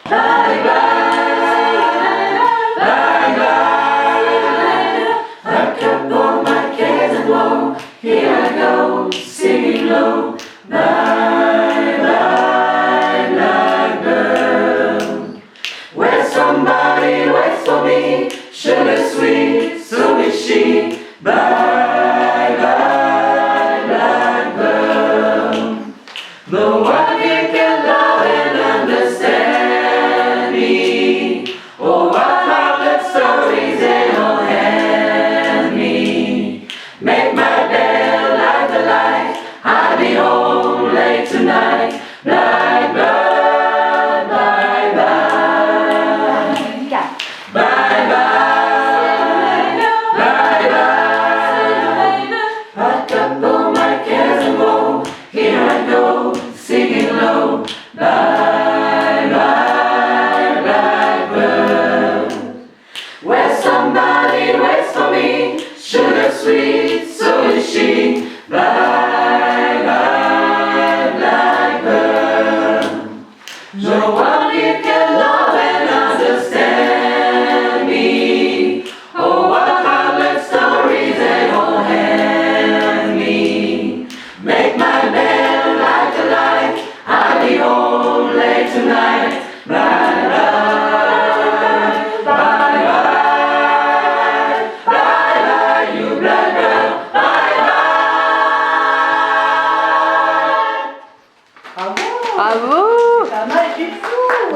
Bye bye, bye bye. Pack up all my cares and woe. Here I go, singing low. Bye bye, blackbird. Where's somebody waits for me? Sugar sweet, so is she. Bye bye, blackbird. No one here can love and understand me. Oh, what marvelous stories they all hand me. Make my bed like the light. I'll be home late tonight. Blackbird, bye bye. Bye bye, bye bye. Pack up all my cares and woe. Here I go, singing low. Bye.